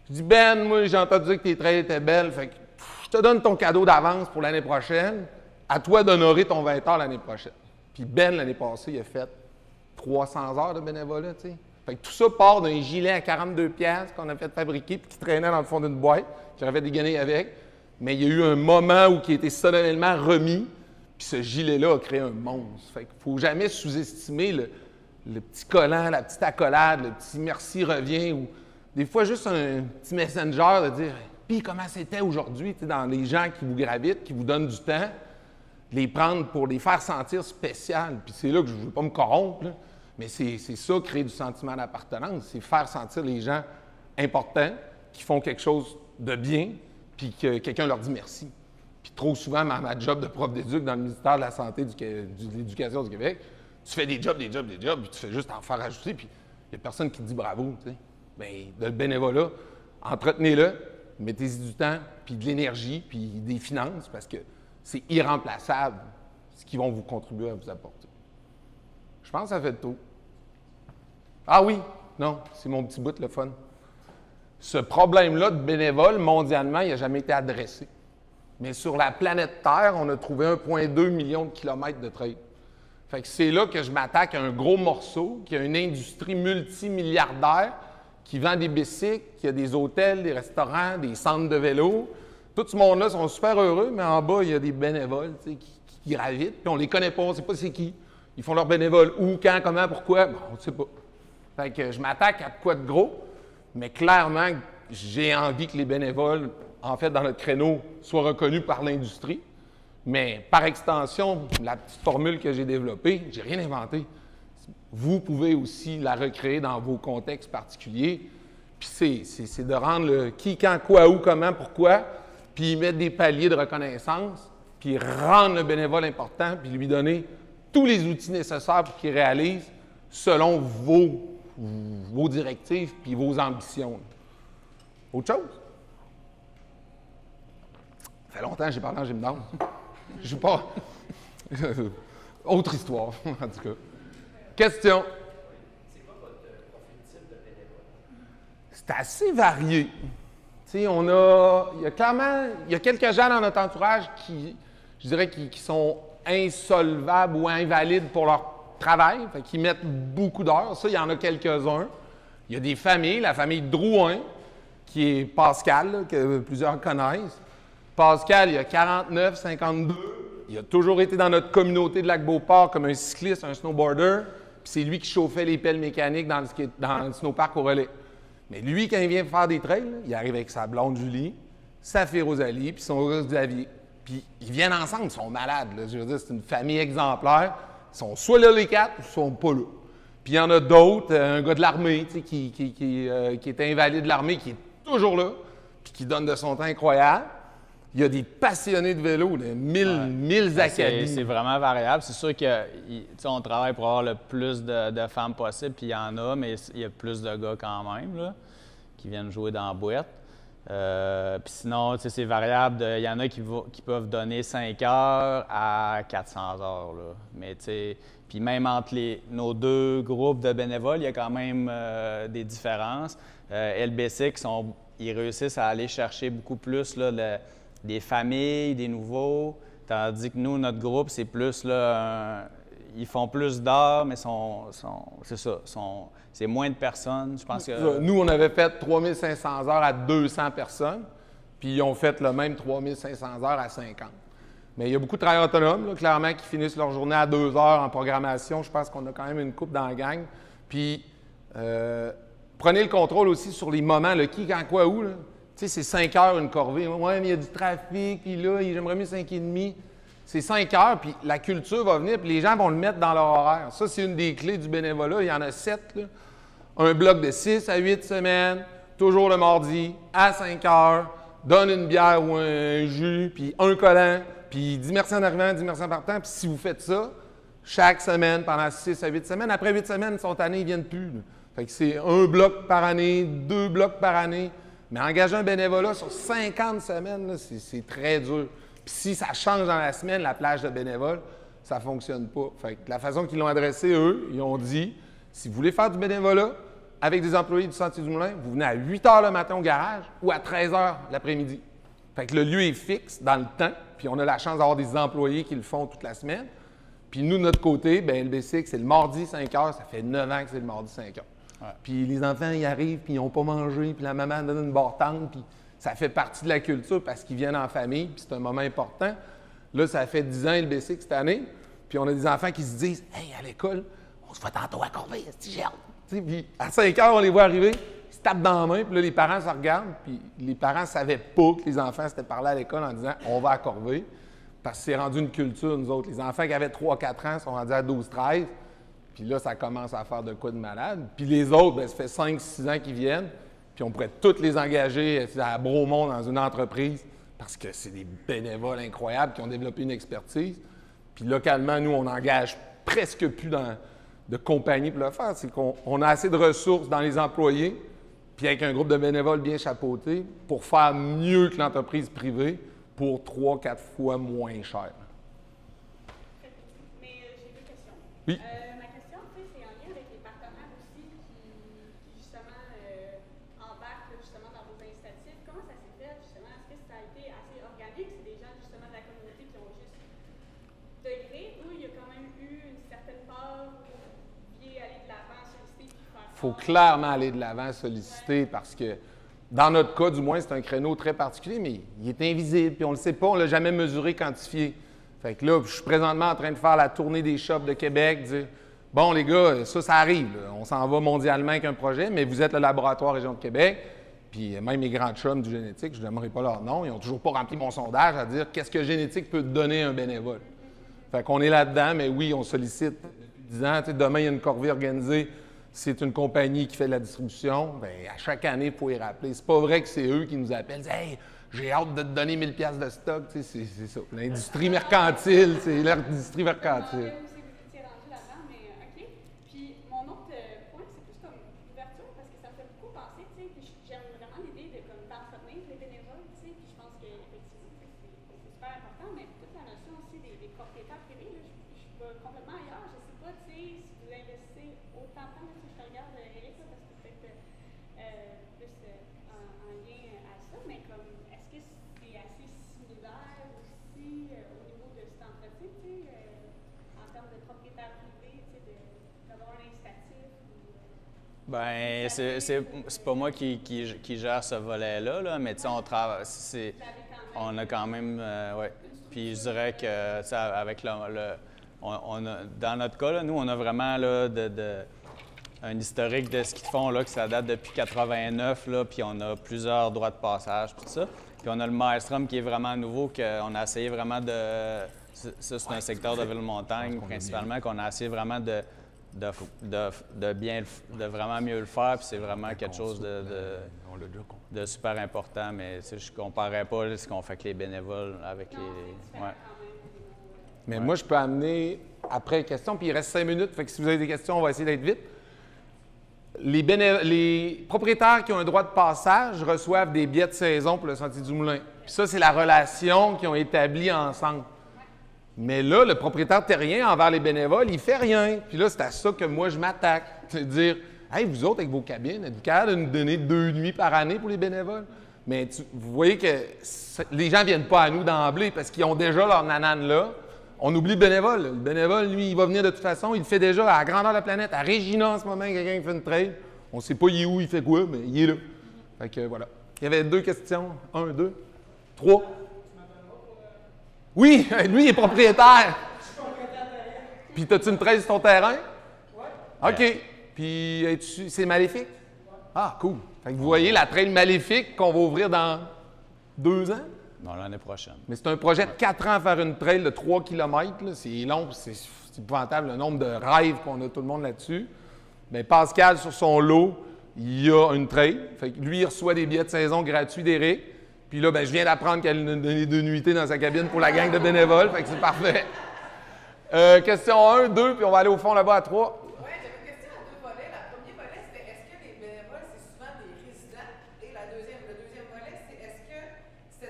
Je dis, Ben, moi, j'ai entendu dire que tes trails étaient belles, fait que je te donne ton cadeau d'avance pour l'année prochaine. À toi d'honorer ton 20 heures l'année prochaine. Puis Ben, l'année passée, il a fait 300 heures de bénévolat, tu sais. Fait que tout ça part d'un gilet à 42$ qu'on a fait fabriquer puis qui traînait dans le fond d'une boîte, qui aurait fait dégainer avec. Mais il y a eu un moment où il a été solennellement remis. Puis ce gilet-là a créé un monstre. Fait qu'il ne faut jamais sous-estimer le petit collant, la petite accolade, le petit merci revient, ou des fois juste un petit messenger de dire « Puis comment c'était aujourd'hui » dans les gens qui vous gravitent, qui vous donnent du temps, les prendre pour les faire sentir spéciales. Puis c'est là que je ne veux pas me corrompre, là, mais c'est ça, créer du sentiment d'appartenance, c'est faire sentir les gens importants, qui font quelque chose de bien, puis que quelqu'un leur dit merci. Puis trop souvent, ma job de prof d'éduc dans le ministère de la Santé de l'Éducation du Québec, tu fais des jobs, puis tu fais juste en faire ajouter, puis il n'y a personne qui te dit bravo, tu sais. Bien, de le bénévolat, entretenez-le, mettez-y du temps, puis de l'énergie, puis des finances, parce que c'est irremplaçable ce qu'ils vont vous contribuer à vous apporter. Je pense que ça fait le tour. Ah oui, non, c'est mon petit bout, le fun. Ce problème-là de bénévoles, mondialement, il n'a jamais été adressé. Mais sur la planète Terre, on a trouvé 1,2 million de kilomètres de trail. Fait que c'est là que je m'attaque à un gros morceau, qui a une industrie multimilliardaire, qui vend des bicycles, qui a des hôtels, des restaurants, des centres de vélo. Tout ce monde-là sont super heureux, mais en bas, il y a des bénévoles qui gravitent, puis on les connaît pas, on ne sait pas c'est qui. Ils font leurs bénévoles où, quand, comment, pourquoi, bon, on ne sait pas. Fait que je m'attaque à quoi de gros, mais clairement, j'ai envie que les bénévoles, en fait, dans notre créneau, soient reconnus par l'industrie. Mais par extension, la petite formule que j'ai développée, j'ai rien inventé. Vous pouvez aussi la recréer dans vos contextes particuliers. Puis c'est de rendre le qui, quand, quoi, où, comment, pourquoi, puis mettre des paliers de reconnaissance, puis rendre le bénévole important, puis lui donner tous les outils nécessaires pour qu'il réalise selon vos directives puis vos ambitions. Autre chose? Ça fait longtemps que j'ai parlé en gymnase. Je suis pas... Autre histoire, en tout cas. Question? C'est quoi votre profil type de bénévole? C'est assez varié. Tu sais, il y a quelques gens dans notre entourage qui, je dirais, qui sont insolvables ou invalides pour leur travail, fait qu'ils mettent beaucoup d'heures. Ça, il y en a quelques-uns. Il y a des familles, la famille Drouin, qui est Pascal, là, que plusieurs connaissent. Pascal, il a 49, 52. Il a toujours été dans notre communauté de Lac-Beauport comme un cycliste, un snowboarder. Puis c'est lui qui chauffait les pelles mécaniques dans le snowpark au relais. Mais lui, quand il vient faire des trails, là, il arrive avec sa blonde Julie, sa fille Rosalie, puis son gars Xavier. Puis ils viennent ensemble, ils sont malades. Là. Je veux dire, c'est une famille exemplaire. Ils sont soit là les quatre, ou ils sont pas là. Puis il y en a d'autres, un gars de l'armée, tu sais, qui est invalide de l'armée, qui est toujours là, puis qui donne de son temps incroyable. Il y a des passionnés de vélo, là, 1000 académies. C'est vraiment variable. C'est sûr qu'on travaille pour avoir le plus de femmes possible, puis il y en a, mais il y a plus de gars quand même là, qui viennent jouer dans la boîte. Puis sinon, c'est variable. Il y en a qui peuvent donner 5 heures à 400 heures. Là. Mais puis même entre nos deux groupes de bénévoles, il y a quand même des différences. LBC, ils réussissent à aller chercher beaucoup plus là, des familles, des nouveaux, tandis que nous, notre groupe, c'est plus là, ils font plus d'heures, mais c'est moins de personnes. Je pense que... Nous, on avait fait 3500 heures à 200 personnes, puis ils ont fait le même 3500 heures à 50. Mais il y a beaucoup de travailleurs autonomes, là, clairement, qui finissent leur journée à 2 heures en programmation. Je pense qu'on a quand même une coupe dans la gang. Puis, prenez le contrôle aussi sur les moments, le qui, quand, quoi, où. Tu sais, c'est 5 heures une corvée. Ouais, mais il y a du trafic, puis là, j'aimerais mieux 5h30. C'est 5 heures, puis la culture va venir, puis les gens vont le mettre dans leur horaire. Ça, c'est une des clés du bénévolat. Il y en a 7, là. Un bloc de 6 à 8 semaines, toujours le mardi, à 5 heures, donne une bière ou un jus, puis un collant, puis 10 merci en arrivant, 10 merci en partant. Puis si vous faites ça, chaque semaine, pendant 6 à 8 semaines, après 8 semaines, sont tannés, ils ne viennent plus. Là. Fait que c'est un bloc par année, 2 blocs par année. Mais engager un bénévolat sur 50 semaines, c'est très dur. Puis si ça change dans la semaine, la plage de bénévoles, ça ne fonctionne pas. Fait que la façon qu'ils l'ont adressé, eux, ils ont dit, si vous voulez faire du bénévolat avec des employés du Sentier du Moulin, vous venez à 8 heures le matin au garage ou à 13 heures l'après-midi. Fait que le lieu est fixe dans le temps, puis on a la chance d'avoir des employés qui le font toute la semaine. Puis nous, de notre côté, bien, LBC, c'est le mardi 5 heures, ça fait 9 ans que c'est le mardi 5 heures. Ouais. Puis les enfants, ils arrivent, puis ils n'ont pas mangé, puis la maman donne une barre-tente, puis ça fait partie de la culture parce qu'ils viennent en famille, puis c'est un moment important. Là, ça fait 10 ans LBC cette année, puis on a des enfants qui se disent « Hey, à l'école, on se fait tantôt à Corbeil, c'est gel. » Puis à 5 heures, on les voit arriver, ils se tapent dans la main, puis là, les parents se regardent, puis les parents ne savaient pas que les enfants s'étaient parlé à l'école en disant « On va à Corbeil », parce que c'est rendu une culture, nous autres. Les enfants qui avaient 3-4 ans sont rendus à 12-13, puis là, ça commence à faire de quoi de malade. Puis les autres, bien, ça fait 5-6 ans qu'ils viennent, puis on pourrait tous les engager à Bromont dans une entreprise, parce que c'est des bénévoles incroyables qui ont développé une expertise. Puis localement, nous, on n'engage presque plus de compagnie pour le faire. C'est qu'on a assez de ressources dans les employés, puis avec un groupe de bénévoles bien chapeauté, pour faire mieux que l'entreprise privée pour 3-4 fois moins cher. Mais j'ai deux questions. Oui. Ma question, c'est en lien avec les partenaires aussi qui justement, embarquent justement dans vos initiatives. Comment ça s'est fait, justement? Est-ce que ça a été assez organique? C'est des gens justement de la communauté qui ont juste degré, ou il y a quand même eu une certaine part où vous pouviez aller de l'avant, solliciter, puis faire Il faut clairement aller de l'avant, solliciter, parce que dans notre cas, du moins, c'est un créneau très particulier, mais il est invisible, puis on ne le sait pas, on ne l'a jamais mesuré, quantifié. Fait que là, je suis présentement en train de faire la tournée des shops de Québec, dire « Bon, les gars, ça arrive, là. On s'en va mondialement avec un projet, mais vous êtes le laboratoire Région de Québec. » Puis même les grands chums du génétique, je ne donnerai pas leur nom, ils n'ont toujours pas rempli mon sondage à dire « Qu'est-ce que génétique peut donner un bénévole? » Fait qu'on est là-dedans, mais oui, on sollicite depuis 10 ans. Tu sais, demain, il y a une corvée organisée. C'est une compagnie qui fait de la distribution. Bien, à chaque année, il faut y rappeler. C'est pas vrai que c'est eux qui nous appellent. « Hey, j'ai hâte de te donner 1000 pièces de stock. » Tu sais, c'est ça. L'industrie mercantile, c'est l'industrie mercantile. Vous étiez rendu là-dedans, mais OK. Puis mon autre point, c'est plus comme l'ouverture, parce que ça me fait beaucoup penser, tu sais, puis j'aime vraiment l'idée d'entretenir les bénévoles, tu sais, puis je pense qu'effectivement, c'est super important, mais toute la notion aussi des propriétaires privés, là, je suis pas complètement ailleurs. Je sais pas, tu sais, si vous investissez autant de temps, là, si je te regarde, Eric, là, parce que peut-être plus en lien à ça, mais comme, est-ce que c'est assez similaire aussi au niveau de cet entretien, tu sais, en termes de propriétaire privé, tu sais, d'avoir un incitatif? Bien, c'est pas moi qui gère ce volet-là, là, mais tu sais, on travaille. On a quand même. Ouais. Puis je dirais que, tu sais, avec dans notre cas, là, nous, on a vraiment là, un historique de ce qu'ils font, là, que ça date depuis 89, là, puis on a plusieurs droits de passage, puis tout ça. Puis on a le Maelstrom qui est vraiment nouveau, qu'on a essayé vraiment de... Ça, c'est un secteur de ville-montagne, principalement, qu'on a essayé vraiment de vraiment mieux le faire, puis c'est vraiment quelque chose de super important, mais je ne comparerais pas ce qu'on fait avec les bénévoles, avec les... Ouais. Mais moi, je peux amener après les questions, puis il reste 5 minutes, fait que si vous avez des questions, on va essayer d'être vite. Les propriétaires qui ont un droit de passage reçoivent des billets de saison pour le Sentier du Moulin. Puis ça, c'est la relation qu'ils ont établie ensemble. Mais là, le propriétaire terrien envers les bénévoles, il fait rien. Puis là, c'est à ça que moi, je m'attaque. C'est de dire, « Hey, vous autres, avec vos cabines, êtes-vous capable de nous donner 2 nuits par année pour les bénévoles? » Mais vous voyez que les gens ne viennent pas à nous d'emblée parce qu'ils ont déjà leur nanane là. On oublie le bénévole. Le bénévole, lui, il va venir de toute façon. Il le fait déjà à la grandeur de la planète. À Regina, en ce moment, quelqu'un qui fait une trail. On ne sait pas il est où, il fait quoi, mais il est là. Fait que voilà. Il y avait 2 questions. 1, 2, 3. Oui, lui, il est propriétaire. Je suis propriétaire. Puis, as-tu une trail sur ton terrain? Oui. OK. Puis, c'est maléfique? Ouais. Ah, cool. Fait que vous voyez la trail maléfique qu'on va ouvrir dans 2 ans? Non, l'année prochaine. Mais c'est un projet de 4 ans à faire une trail de 3 km. C'est long, c'est épouvantable le nombre de rêves qu'on a tout le monde là-dessus. Bien, Pascal, sur son lot, il y a une trail. Fait que lui, il reçoit des billets de saison gratuits d'Éric. Puis là, ben, je viens d'apprendre qu'elle a donné 2 nuitées dans sa cabine pour la gang de bénévoles. Fait que c'est parfait. Question 1, 2, puis on va aller au fond là-bas à 3. Oui, j'avais une question à 2 volets. Le premier volet, c'était est-ce que les bénévoles, c'est souvent des résidents? Et le deuxième volet, c'est est-ce que, si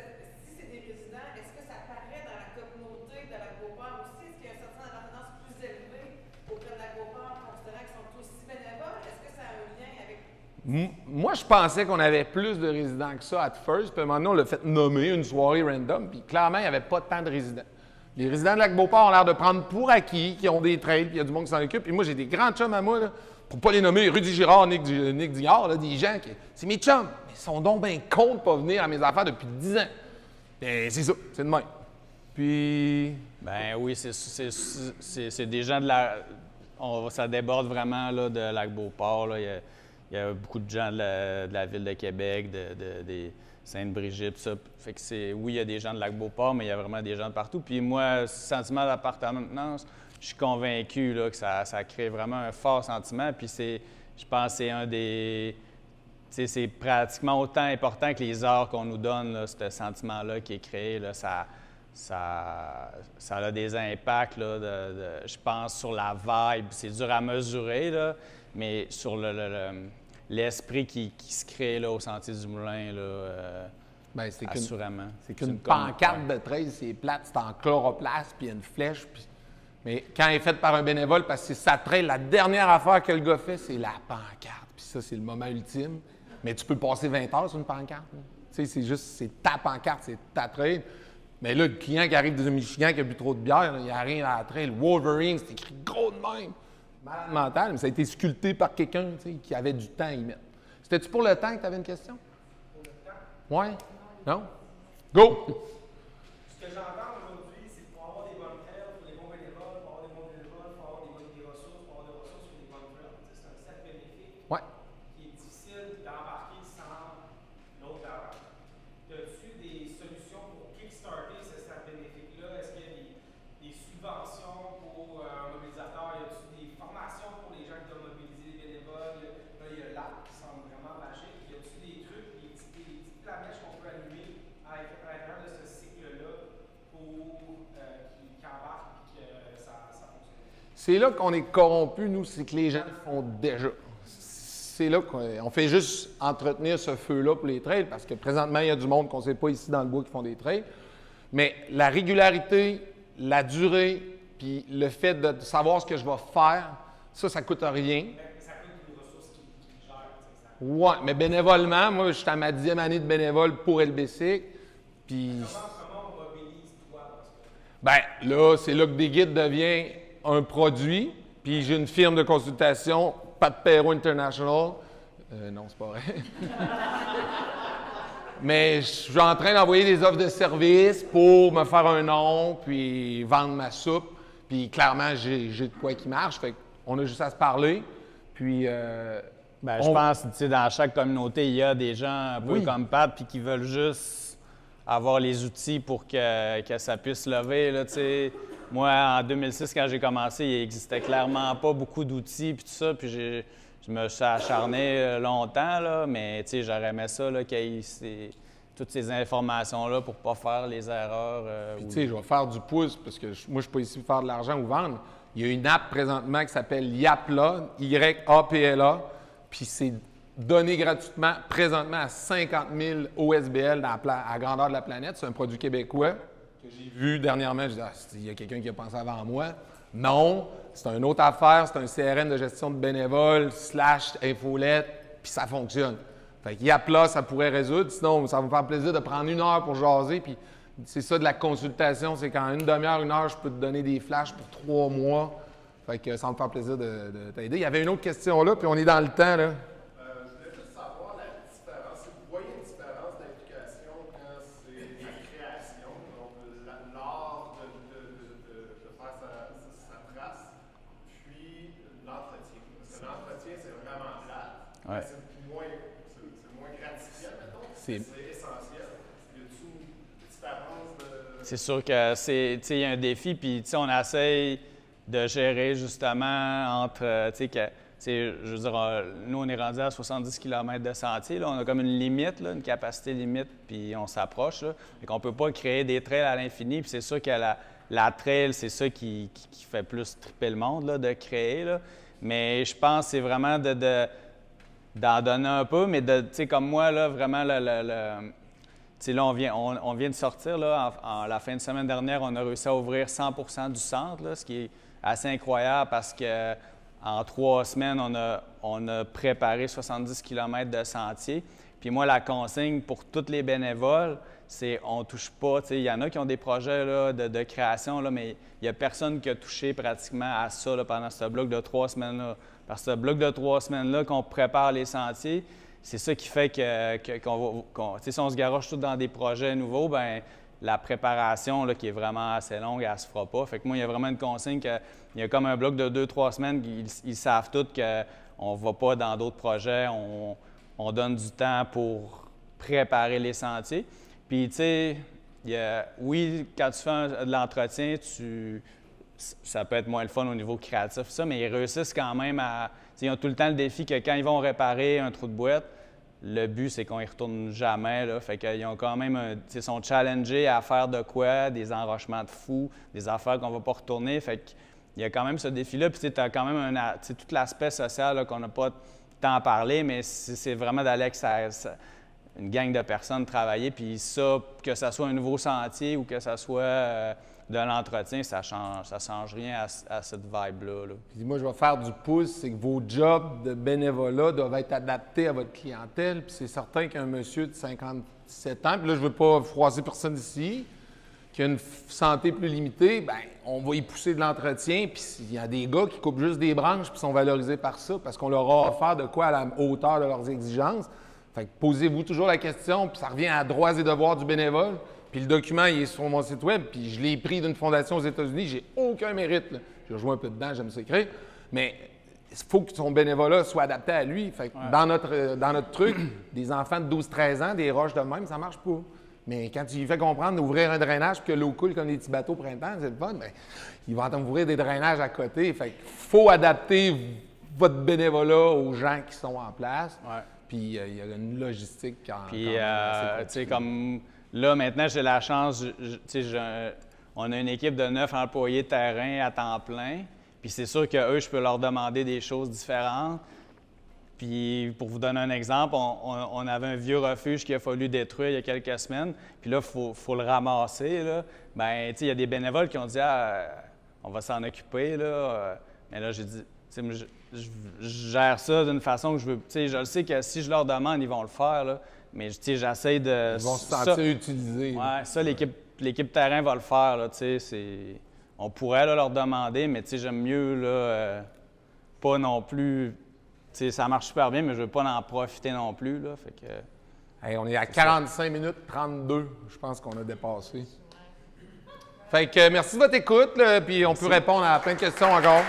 c'est des résidents, est-ce que ça paraît dans la communauté de l'Agroport aussi? Est-ce qu'il y a un sentiment d'appartenance plus élevé auprès de l'Agroport, considérant qu'ils sont aussi bénévoles? Est-ce que ça a un lien avec... Moi, je pensais qu'on avait plus de résidents que ça, at first. Puis maintenant, on l'a fait nommer une soirée random. Puis clairement, il n'y avait pas tant de résidents. Les résidents de Lac-Beauport ont l'air de prendre pour acquis qu'ils ont des trails, puis il y a du monde qui s'en occupe. Puis moi, j'ai des grands chums à moi, là, pour ne pas les nommer, Rudy Girard, Nick Dignard, là, des gens qui... C'est mes chums. Mais ils sont donc bien cons de pas venir à mes affaires depuis 10 ans. Ben, c'est ça, c'est de même. Puis... Ben oui, c'est des gens de la... ça déborde vraiment là, de Lac-Beauport. Là. Il y a beaucoup de gens de la ville de Québec, des Sainte-Brigitte, ça. Fait que oui, il y a des gens de Lac-Beauport, mais il y a vraiment des gens de partout. Puis moi, ce sentiment d'appartenance, je suis convaincu là, que ça crée vraiment un fort sentiment. Puis je pense que c'est un des... c'est pratiquement autant important que les heures qu'on nous donne, là, ce sentiment-là qui est créé. Là, ça a des impacts, là, je pense, sur la vibe. C'est dur à mesurer, là, mais sur l'esprit qui se crée là, au Sentier du Moulin, là, ben, assurément. C'est qu'une pancarte de trail, c'est plate, c'est en chloroplaste, puis il y a une flèche. Puis... Mais quand elle est faite par un bénévole, parce que c'est sa trail, la dernière affaire que le gars fait, c'est la pancarte. Puis ça, c'est le moment ultime. Mais tu peux passer 20 heures sur une pancarte. Tu sais, c'est juste, c'est ta pancarte, c'est ta trail. Mais là, le client qui arrive de Michigan qui a bu trop de bière, là, il arrive à la trail, Wolverine, c'est écrit gros de même. Malade mental, mais ça a été sculpté par quelqu'un qui avait du temps à y mettre. C'était-tu pour le temps que tu avais une question? Pour le temps? Oui? Non? Go! Ce que j'entends aujourd'hui, c'est pour avoir des bonnes trails, pour les bons bénévoles, pour avoir des bons bénévoles, pour avoir des ressources, pour avoir des ressources pour les bonnes trails. C'est un cercle bénéfique qui est difficile d'embarquer sans l'autre d'avant. As-tu des solutions pour kickstarter ce cercle bénéfique-là? Est-ce qu'il y a des subventions pour un mobilisateur? Y a-t-il des formations pour les gens qui doivent mobiliser les bénévoles? Là, il y a l'app qui semble vraiment magique. Y a-t-il des trucs, des petites flamèches qu'on peut allumer à l'intérieur de ce cycle-là pour qu'il embarque et que ça fonctionne? C'est là qu'on est corrompu, nous, c'est que les gens le font déjà. C'est là qu'on fait juste entretenir ce feu-là pour les trails, parce que présentement, il y a du monde qu'on ne sait pas ici dans le bois qui font des trails. Mais la régularité, la durée, puis le fait de savoir ce que je vais faire, ça ne coûte rien. Mais ça coûte une ressource qui gère. Oui, mais bénévolement, moi, je suis à ma 10e année de bénévole pour LBC. Puis... Comment on mobilise toi dans ce cas? Ben là, c'est là que des guides devient un produit. Puis j'ai une firme de consultation, Pat Perro International. Non, c'est pas vrai. Mais je suis en train d'envoyer des offres de services pour me faire un nom, puis vendre ma soupe. Puis clairement, j'ai de quoi qui marche. Fait qu'on a juste à se parler. Puis... ben, je pense que dans chaque communauté, il y a des gens un peu comme Pat puis qui veulent juste avoir les outils pour que ça puisse lever. Là, Moi, en 2006, quand j'ai commencé, il n'existait clairement pas beaucoup d'outils puis tout ça. Puis je me suis acharné longtemps, là, mais j'aurais aimé ça, qu'il y ait toutes ces informations-là pour ne pas faire les erreurs. Puis, tu sais, je vais faire du pouce parce que moi, je ne suis pas ici pour faire de l'argent ou vendre. Il y a une app présentement qui s'appelle YAPLA, Y-A-P-L-A, puis c'est donné gratuitement présentement à 50 000 OSBL à la grandeur de la planète. C'est un produit québécois que j'ai vu dernièrement. Je dis, il y a quelqu'un qui a pensé avant moi. Non, c'est une autre affaire. C'est un CRM de gestion de bénévoles / infolette, puis ça fonctionne. Fait que YAPLA, ça pourrait résoudre. Sinon, ça va me faire plaisir de prendre 1 heure pour jaser. Puis c'est ça de la consultation. C'est qu'en 1 demi-heure, 1 heure, je peux te donner des flashs pour 3 mois. Fait que ça va me faire plaisir de t'aider. Il y avait une autre question là, puis on est dans le temps, là. Ouais. C'est moins gratifiant, mettons. C'est essentiel. Y a-t-il une différence de... C'est sûr que il y a un défi, puis on essaye de gérer justement entre, je veux dire, nous on est rendu à 70 km de sentier, là, on a comme une limite, là, une capacité limite, puis on s'approche, là. Fait qu'on peut pas créer des trails à l'infini, puis c'est sûr que la trail, c'est ça qui fait plus triper le monde, là, de créer, là. Mais je pense que c'est vraiment d'en donner un peu, mais comme moi, là, vraiment, là, on vient de sortir, là, la fin de semaine dernière, on a réussi à ouvrir 100% du centre, là, ce qui est assez incroyable parce qu'en 3 semaines, on a préparé 70 km de sentier. Puis moi, la consigne pour tous les bénévoles, c'est on ne touche pas. Il y en a qui ont des projets là, de création, là, mais il n'y a personne qui a touché pratiquement à ça là, pendant ce bloc de 3 semaines-là. Parce que ce bloc de 3 semaines-là, qu'on prépare les sentiers, c'est ça qui fait si on se garoche tout dans des projets nouveaux, bien, la préparation là, qui est vraiment assez longue, elle ne se fera pas. Fait que moi, il y a vraiment une consigne qu'il y a comme un bloc de 2-3 semaines, ils savent tous qu'on ne va pas dans d'autres projets, on donne du temps pour préparer les sentiers. Puis, tu sais, oui, quand tu fais de l'entretien, ça peut être moins le fun au niveau créatif, ça, mais ils réussissent quand même ils ont tout le temps le défi que quand ils vont réparer un trou de boîte, le but, c'est qu'on y retourne jamais, là. Fait qu'ils ont quand même ils sont challengés à faire de quoi, des enrochements de fous, des affaires qu'on va pas retourner. Fait qu'il y a quand même ce défi-là. Puis tu as quand même tout l'aspect social là, qu'on n'a pas tant parlé, mais c'est vraiment d'aller avec une gang de personnes travailler. Puis ça, que ce soit un nouveau sentier ou que ce soit de l'entretien, ça change rien à cette vibe-là. Là. Puis moi, je vais faire du pouce, c'est que vos jobs de bénévolat doivent être adaptés à votre clientèle. Puis c'est certain qu'un monsieur de 57 ans, puis là, je ne veux pas froisser personne ici, qui a une santé plus limitée, bien, on va y pousser de l'entretien. Puis il y a des gars qui coupent juste des branches puis sont valorisés par ça parce qu'on leur a offert de quoi à la hauteur de leurs exigences. Fait que posez-vous toujours la question, puis ça revient à droits et devoirs du bénévole. Puis le document, il est sur mon site web, puis je l'ai pris d'une fondation aux États-Unis. J'ai aucun mérite. Là. J'ai rejoint un peu dedans, j'aime ça écrire. Mais il faut que son bénévolat soit adapté à lui. Fait que dans notre truc, des enfants de 12-13 ans, des roches de même, ça marche pas. Mais quand tu lui fais comprendre d'ouvrir un drainage puis que l'eau coule comme des petits bateaux au printemps, c'est le fun, bien, il va t'ouvrir des drainages à côté. Fait qu'il faut adapter votre bénévolat aux gens qui sont en place. Ouais. Puis il y a une logistique Puis, tu sais, comme là, maintenant, j'ai la chance, on a une équipe de 9 employés de terrain à temps plein. Puis c'est sûr qu'eux, je peux leur demander des choses différentes. Puis pour vous donner un exemple, on avait un vieux refuge qu'il a fallu détruire il y a quelques semaines. Puis là, il faut le ramasser. Là. Bien, tu sais, il y a des bénévoles qui ont dit on va s'en occuper. Là. Mais là, j'ai dit je gère ça d'une façon que je veux. Tu sais, je le sais que si je leur demande, ils vont le faire. Là. Mais tu sais, j'essaie de. Ils vont se sentir utilisés. Oui, ça, l'équipe terrain va le faire. Là, tu sais, on pourrait là, leur demander, mais tu sais, j'aime mieux là, pas non plus. Tu sais, ça marche super bien, mais je ne veux pas en profiter non plus. Là, fait que, hey, on est à 45 minutes 32. Je pense qu'on a dépassé. Fait que merci de votre écoute, là, puis on peut répondre à plein de questions encore.